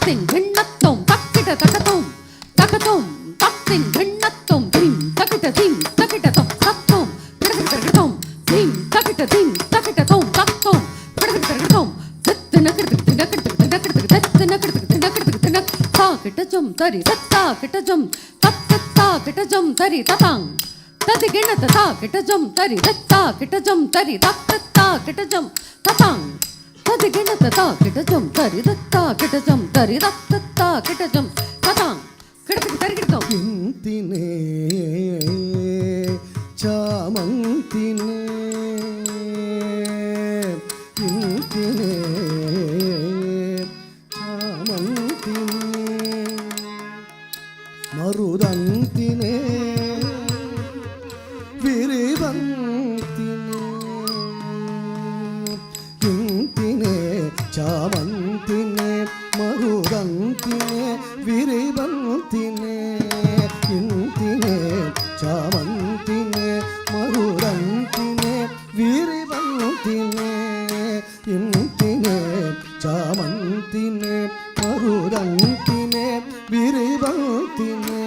தத்தின் கிண்ணத்தும் தக்கிட்ட தக்கத்தும் தக்கத்தும் தத்தின் கிண்ணத்தும் திம் தக்கிட்ட Thiem தக்கிட்டதும் தத்தும் கிடக்கிட்டதும் Thiem தக்கிட்ட திம் தக்கிட்டதும் தத்தும் கிடக்கிட்டதும் தத்துன கிடக்கிட்டதும் தா கிட்டஜம் தரி தத்தா கிட்டஜம் தத்தா கிட்டஜம் தரி ததாங் ததி கிண்ணத்த தா கிட்டஜம் தரி தத்தா கிட்டஜம் தரி தத்தா கிட்டஜம் ததாங் ததி கிண்ணத்த தா கிட்டஜம் தரி தத்தா கிட்டஜம் தரி தத்தா கிட்டஜம் ததாங் கிடக்கு தரி கிட்டோம் இந்தினே சாமந்தினே இந்தினே சாமந்தினே மருதந்தினே விரிவந்தினே இந்தினே சாமந்தினே மருதந்தினே விரிவந்தினே இந்தினே சாமந்தினே மருதந்தினே விரிவந்தினே இந்தினே சாமந்தினே மருதந்தினே விரிவந்தினே